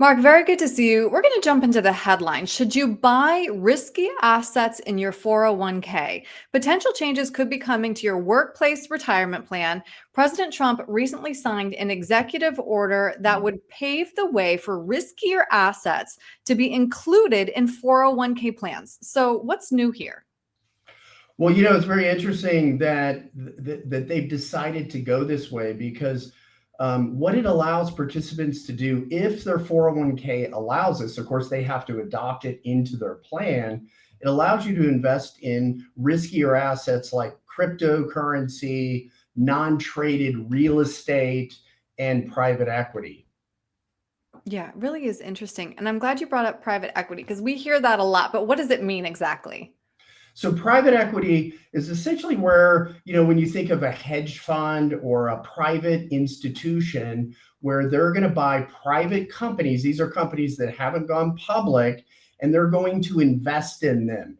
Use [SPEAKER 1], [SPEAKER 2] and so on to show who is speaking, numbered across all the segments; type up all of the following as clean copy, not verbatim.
[SPEAKER 1] Mark, very good to see you. We're going to jump into the headline. Should you buy risky assets in your 401k? Potential changes could be coming to your workplace retirement plan. President Trump recently signed an executive order that would pave the way for riskier assets to be included in 401k plans. So, what's new here?
[SPEAKER 2] Well, it's very interesting that they've decided to go this way because what it allows participants to do, if their 401k allows this, of course, they have to adopt it into their plan. It allows you to invest in riskier assets like cryptocurrency, non-traded real estate, and private equity.
[SPEAKER 1] Yeah, it really is interesting. And I'm glad you brought up private equity because we hear that a lot. But what does it mean exactly?
[SPEAKER 2] So private equity is essentially where, when you think of a hedge fund or a private institution where they're going to buy private companies, these are companies that haven't gone public, and they're going to invest in them.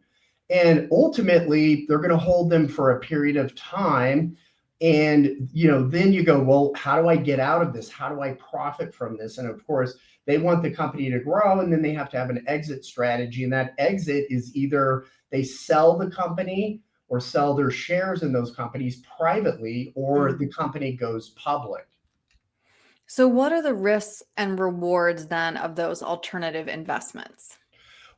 [SPEAKER 2] And ultimately, they're going to hold them for a period of time. And, then you go, well, how do I get out of this? How do I profit from this? And of course, they want the company to grow, and then they have to have an exit strategy. And that exit is either they sell the company or sell their shares in those companies privately, or the company goes public.
[SPEAKER 1] So, what are the risks and rewards then of those alternative investments?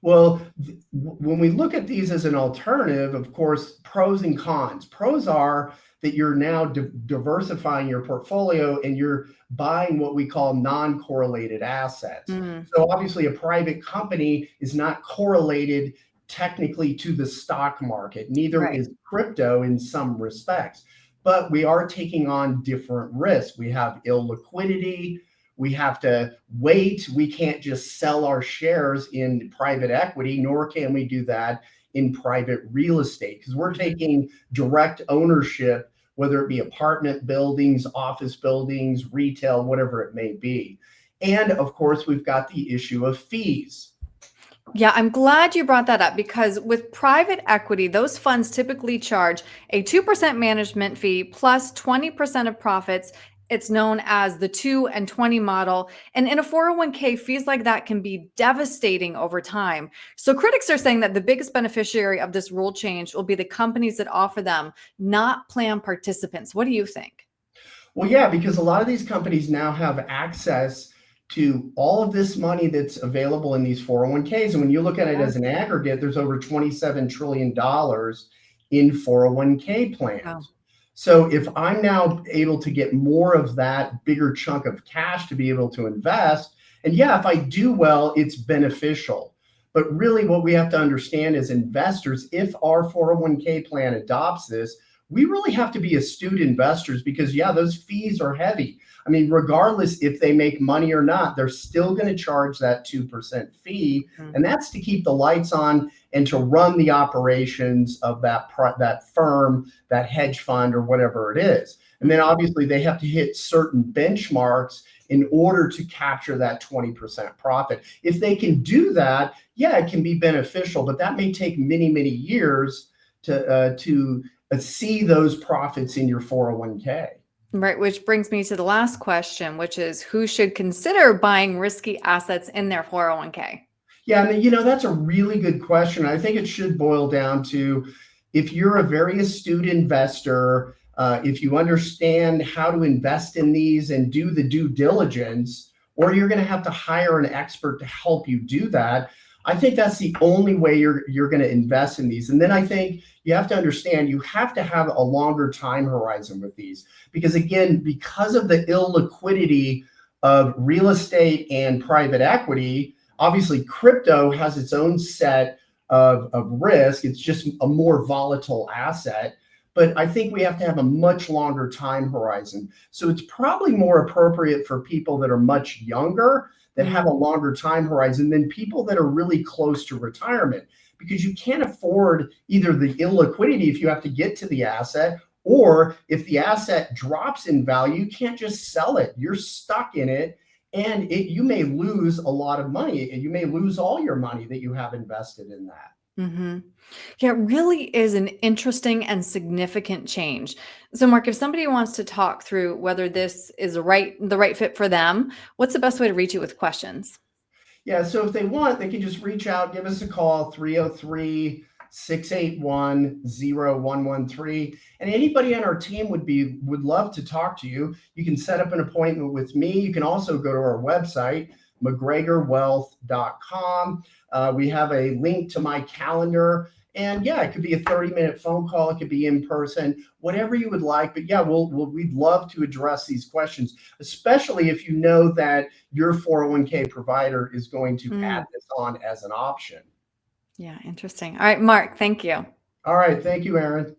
[SPEAKER 2] Well, when we look at these as an alternative, of course, pros and cons. Pros are that you're now diversifying your portfolio and you're buying what we call non-correlated assets.
[SPEAKER 1] Mm,
[SPEAKER 2] So obviously, a private company is not correlated technically to the stock market. Neither
[SPEAKER 1] right.
[SPEAKER 2] is crypto in some respects. But we are taking on different risks. We have illiquidity. We have to wait. We can't just sell our shares in private equity, nor can we do that in private real estate because we're taking direct ownership, whether it be apartment buildings, office buildings, retail, whatever it may be. And of course, we've got the issue of fees.
[SPEAKER 1] Yeah, I'm glad you brought that up because with private equity, those funds typically charge a 2% management fee plus 20% of profits. It's known as the 2 and 20 model. And in a 401k, fees like that can be devastating over time. So critics are saying that the biggest beneficiary of this rule change will be the companies that offer them, not plan participants. What do you think?
[SPEAKER 2] Well, yeah, because a lot of these companies now have access to all of this money that's available in these 401ks. And when you look at it
[SPEAKER 1] Yeah.
[SPEAKER 2] as an aggregate, there's over $27 trillion in 401k
[SPEAKER 1] Wow.
[SPEAKER 2] plans. So if I'm now able to get more of that bigger chunk of cash to be able to invest, and yeah, if I do well, it's beneficial. But really, what we have to understand as investors, if our 401k plan adopts this, we really have to be astute investors because, yeah, those fees are heavy. I mean, regardless if they make money or not, they're still going to charge that 2% fee.
[SPEAKER 1] Mhm.
[SPEAKER 2] And that's to keep the lights on and to run the operations of that firm, that hedge fund, or whatever it is. And then obviously they have to hit certain benchmarks in order to capture that 20% profit. If they can do that, yeah, it can be beneficial, but that may take many, many years to see those profits in your 401k.
[SPEAKER 1] Right, which brings me to the last question, which is who should consider buying risky assets in their 401k?
[SPEAKER 2] Yeah, I mean, that's a really good question. I think it should boil down to if you're a very astute investor, if you understand how to invest in these and do the due diligence, or you're going to have to hire an expert to help you do that. I think that's the only way you're going to invest in these. And then I think you have to understand you have to have a longer time horizon with these because again, because of the illiquidity of real estate and private equity, obviously crypto has its own set of risk. It's just a more volatile asset. But I think we have to have a much longer time horizon. So it's probably more appropriate for people that are much younger, that have a longer time horizon than people that are really close to retirement, because you can't afford either the illiquidity if you have to get to the asset, or if the asset drops in value, you can't just sell it. You're stuck in it, and you may lose a lot of money, and you may lose all your money that you have invested in that.
[SPEAKER 1] Hmm. Yeah, it really is an interesting and significant change. So, Mark, if somebody wants to talk through whether this is the right fit for them, what's the best way to reach you with questions?
[SPEAKER 2] Yeah, so if they want, they can just reach out, give us a call, 303-681-0113. And anybody on our team would love to talk to you. You can set up an appointment with me. You can also go to our website, mcgregorwealth.com. We have a link to my calendar. And yeah, it could be a 30-minute phone call. It could be in person, whatever you would like. But yeah, we'd love to address these questions, especially if you know that your 401k provider is going to add
[SPEAKER 1] Mm,
[SPEAKER 2] this on as an option.
[SPEAKER 1] yeah, interesting. All right, Mark, thank you.
[SPEAKER 2] All right. Thank you, Aaron.